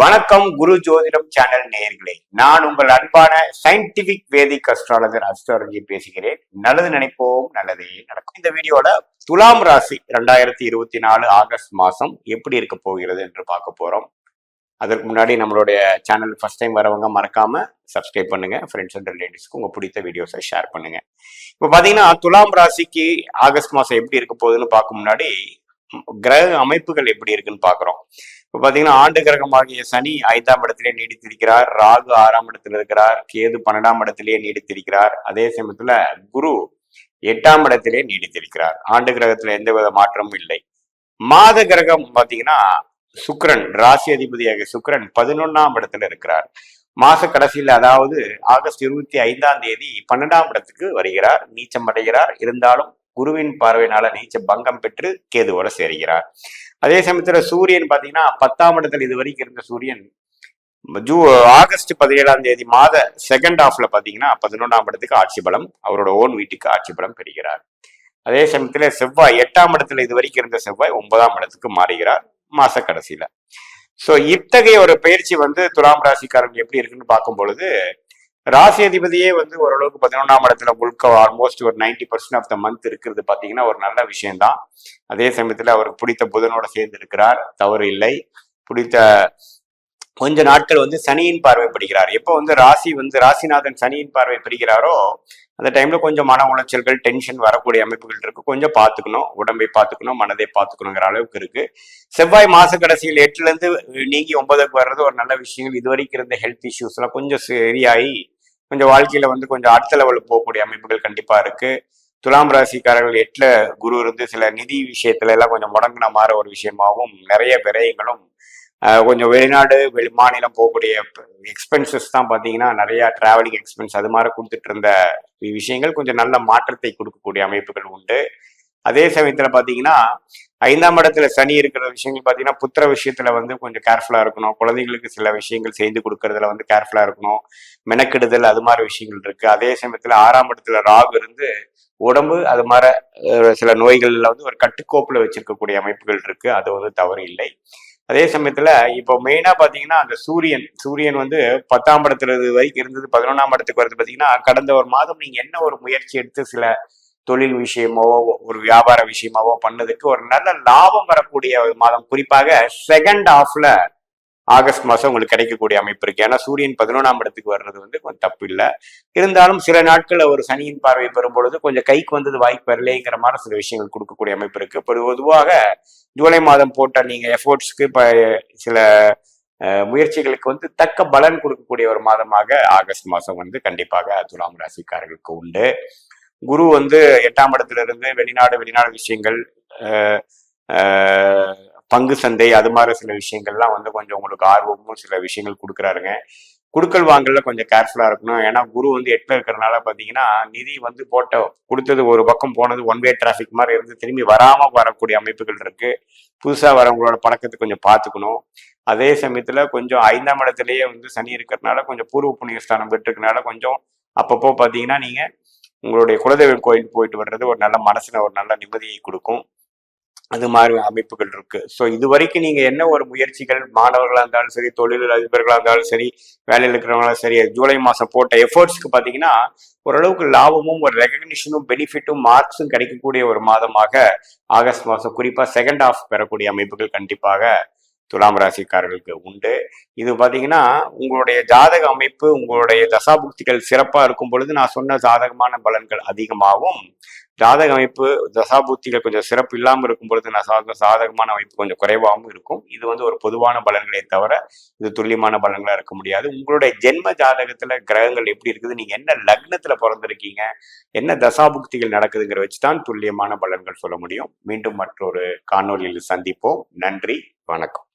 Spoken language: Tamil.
வணக்கம் குரு ஜோதிடம் சேனல் நேயர்களே, நான் உங்கள் அன்பான சயின்டிபிக் வேதிக் அஸ்ட்ராலஜர் அஸ்ட்ராலஜி பேசுகிறேன். நல்லது நினைப்போம், நல்லதே நடக்கும். இந்த வீடியோல துலாம் ராசி 2024 ஆகஸ்ட் மாசம் எப்படி இருக்க போகிறது என்று பார்க்க போறோம். அதற்கு முன்னாடி நம்மளுடைய சேனல் ஃபர்ஸ்ட் டைம் வரவங்க மறக்காம சப்ஸ்கிரைப் பண்ணுங்க. ஃப்ரெண்ட்ஸ் அண்ட் ரிலேட்டிவ்ஸ்க்கு உங்க பிடித்த வீடியோஸை ஷேர் பண்ணுங்க. இப்ப பாத்தீங்கன்னா துலாம் ராசிக்கு ஆகஸ்ட் மாசம் எப்படி இருக்க போகுதுன்னு பார்க்க முன்னாடி கிரக அமைப்புகள் எப்படி இருக்குன்னு பாக்குறோம். இப்ப பாத்தீங்கன்னா ஆண்டு கிரகமாகிய சனி 5ஆம் இடத்திலே நீடித்திருக்கிறார். ராகு 6ஆம் இடத்துல இருக்கிறார். கேது 12ஆம் இடத்திலேயே நீடித்திருக்கிறார். அதே சமயத்துல குரு 8ஆம் இடத்திலே நீடித்திருக்கிறார். ஆண்டு கிரகத்துல எந்தவித மாற்றமும் இல்லை. மாத கிரகம் பாத்தீங்கன்னா சுக்கிரன், ராசி அதிபதியாக சுக்கிரன் 11ஆம் இடத்துல இருக்கிறார். மாச கடைசியில், அதாவது ஆகஸ்ட் 25ஆம் தேதி 12ஆம் இடத்துக்கு வருகிறார், நீச்சம் அடைகிறார். இருந்தாலும் குருவின் பார்வையினால நீச்ச பங்கம் பெற்று கேதுவோட சேர்கிறார். அதே சமயத்துல சூரியன் பாத்தீங்கன்னா 10ஆம் இடத்துல இது வரைக்கும் இருந்த சூரியன் ஆகஸ்ட் 17ஆம் தேதி மாத செகண்ட் ஹாஃப்ல பாத்தீங்கன்னா 11ஆம் இடத்துக்கு ஆட்சி பலம், அவரோட ஓன் வீட்டுக்கு ஆட்சி பலம் பெறுகிறார். அதே சமயத்துல செவ்வாய் 8ஆம் இடத்துல இது வரைக்கும் இருந்த செவ்வாய் 9ஆம் இடத்துக்கு மாறுகிறார் மாச கடைசியில. சோ இத்தகைய ஒரு பயிற்சி துலாம் ராசிக்காரங்க எப்படி இருக்குன்னு பார்க்கும் பொழுது, ராசி அதிபதியே ஓரளவுக்கு 11ஆம் இடத்துல முழுக்க ஆல்மோஸ்ட் ஒரு 90% ஆஃப் த மந்த் இருக்கிறது பாத்தீங்கன்னா ஒரு நல்ல விஷயம்தான். அதே சமயத்துல அவருக்கு பிடித்த புதனோட சேர்ந்து இருக்கிறார், தவறு இல்லை. பிடித்த கொஞ்ச நாட்கள் சனியின் பார்வை பெறுகிறார். எப்போ ராசிநாதன் சனியின் பார்வை பெறுகிறாரோ அந்த டைம்ல கொஞ்சம் மன உளைச்சல்கள், டென்ஷன் வரக்கூடிய அமைப்புகள் இருக்கு. கொஞ்சம் பார்த்துக்கணும், உடம்பை பார்த்துக்கணும், மனதை பார்த்துக்கணுங்கிற அளவுக்கு இருக்கு. செவ்வாய் மாச கடைசியில் 8ல இருந்து நீங்கி 9க்கு வர்றது ஒரு நல்ல விஷயங்கள். இது வரைக்கும் இருந்த ஹெல்த் இஷ்யூஸ் எல்லாம் கொஞ்சம் சரியாகி கொஞ்சம் வாழ்க்கையில கொஞ்சம் அடுத்த லெவலுக்கு போகக்கூடிய அமைப்புகள் கண்டிப்பா இருக்கு. துலாம் ராசிக்காரர்கள் 8ல குரு இருந்து சில நிதி விஷயத்துல எல்லாம் கொஞ்சம் முடங்கின மாதிரி ஒரு விஷயமாகவும், நிறைய விரயங்களும், கொஞ்சம் வெளிநாடு வெளி மாநிலம் போகக்கூடிய எக்ஸ்பென்சஸ் தான் பாத்தீங்கன்னா நிறைய டிராவலிங் எக்ஸ்பென்ஸ் அது மாதிரி கொடுத்துட்டு இருந்த விஷயங்கள் கொஞ்சம் நல்ல மாற்றத்தை கொடுக்கக்கூடிய அமைப்புகள் உண்டு. அதே சமயத்துல பாத்தீங்கன்னா 5ஆம் இடத்துல சனி இருக்கிற விஷயங்கள் பாத்தீங்கன்னா புத்திர விஷயத்துல கொஞ்சம் கேர்ஃபுல்லா இருக்கணும். குழந்தைங்களுக்கு சில விஷயங்கள் செய்து கொடுக்கறதுல கேர்ஃபுல்லா இருக்கணும். மெனக்கெடுதல் அது மாதிரி விஷயங்கள் இருக்கு. அதே சமயத்துல 6ஆம் இடத்துல ராகு இருந்து உடம்பு அது மாதிரி சில நோய்கள்ல ஒரு கட்டுக்கோப்புல வச்சிருக்கக்கூடிய அமைப்புகள் இருக்கு. அது தவறு இல்லை. அதே சமயத்துல இப்போ மெயினா பாத்தீங்கன்னா அந்த சூரியன் 10ஆம் இடத்துல வரைக்கும் இருந்தது 11ஆம் இடத்துக்கு வருது. பாத்தீங்கன்னா கடந்த ஒரு மாதம் நீங்க என்ன ஒரு முயற்சி எடுத்து சில தொழில் விஷயமாவோ ஒரு வியாபார விஷயமாவோ பண்ணதுக்கு ஒரு நல்ல லாபம் வரக்கூடிய ஒரு மாதம். குறிப்பாக செகண்ட் ஹாஃப்ல ஆகஸ்ட் மாசம் உங்களுக்கு கிடைக்கக்கூடிய அமைப்பு இருக்கு. ஏன்னா சூரியன் 11ஆம் இடத்துக்கு வர்றது கொஞ்சம் தப்பு இல்லை. இருந்தாலும் சில நாட்கள் ஒரு சனியின் பார்வை பெறும் பொழுது கொஞ்சம் கைக்கு வந்தது வாய்ப்பு வரலைங்கிற மாதிரி சில விஷயங்கள் கொடுக்கக்கூடிய அமைப்பு இருக்கு. இப்போ பொதுவாக ஜூலை மாதம் போட்ட நீங்க எஃபோர்ட்ஸ்க்கு இப்ப சில முயற்சிகளுக்கு தக்க பலன் கொடுக்கக்கூடிய ஒரு மாதமாக ஆகஸ்ட் மாசம் கண்டிப்பாக துலாம் ராசிக்காரர்களுக்கு உண்டு. குரு 8ஆம் இடத்துல இருந்து வெளிநாடு விஷயங்கள், பங்கு சந்தை அது மாதிரி சில விஷயங்கள்லாம் கொஞ்சம் உங்களுக்கு ஆர்வமும் சில விஷயங்கள் கொடுக்குறாருங்க. குடுக்கல் வாங்கல கொஞ்சம் கேர்ஃபுல்லா இருக்கணும். ஏன்னா குரு 8ல இருக்கிறனால பாத்தீங்கன்னா நிதி போட்ட கொடுத்தது ஒரு பக்கம் போனது ஒன் வே டிராபிக் மாதிரி இருந்து திரும்பி வராம வரக்கூடிய அமைப்புகள் இருக்கு. புதுசா வரவங்களோட பழக்கத்தை கொஞ்சம் பார்த்துக்கணும். அதே சமயத்துல கொஞ்சம் 5ஆம் இடத்துலயே சனி இருக்கிறதுனால கொஞ்சம் பூர்வ புண்ணிய ஸ்தானம் பெற்றுக்கனால கொஞ்சம் அப்பப்போ பாத்தீங்கன்னா நீங்க உங்களுடைய குலதெய்வ கோயிலுக்கு போயிட்டு வர்றது ஒரு நல்ல மனசுல ஒரு நல்ல நிம்மதியை கொடுக்கும். அது மாதிரி அமைப்புகள் இருக்கு. ஸோ இது வரைக்கும் நீங்க என்ன ஒரு முயற்சிகள், மாணவர்களா இருந்தாலும் சரி, தொழில் அதிபர்களா இருந்தாலும் சரி, வேலையில் இருக்கிறவங்களும் சரி, ஜூலை மாசம் போட்ட எஃபோர்ட்ஸ்க்கு பாத்தீங்கன்னா ஓரளவுக்கு லாபமும் ஒரு ரெகக்னிஷனும் பெனிஃபிட்டும் மார்க்ஸும் கிடைக்கக்கூடிய ஒரு மாதமாக ஆகஸ்ட் மாசம் குறிப்பா செகண்ட் ஹாஃப் பெறக்கூடிய அமைப்புகள் கண்டிப்பாக துலாம் ராசிக்காரர்களுக்கு உண்டு. இது பாத்தீங்கன்னா உங்களுடைய ஜாதக அமைப்பு, உங்களுடைய தசாபுக்திகள் சிறப்பா இருக்கும் பொழுது நான் சொன்ன சாதகமான பலன்கள் அதிகமாகவும், ஜாதக அமைப்பு தசாபுக்திகள் கொஞ்சம் சிறப்பு இல்லாமல் இருக்கும் பொழுது நான் சாதகமான அமைப்பு கொஞ்சம் குறைவாகவும் இருக்கும். இது ஒரு பொதுவான பலன்களை தவிர இது துல்லியமான பலன்களா இருக்க முடியாது. உங்களுடைய ஜென்ம ஜாதகத்துல கிரகங்கள் எப்படி இருக்குது, நீங்க என்ன லக்னத்துல பிறந்திருக்கீங்க, என்ன தசாபுக்திகள் நடக்குதுங்கிற வச்சுதான் துல்லியமான பலன்கள் சொல்ல முடியும். மீண்டும் மற்றொரு காணொலியில் சந்திப்போம். நன்றி, வணக்கம்.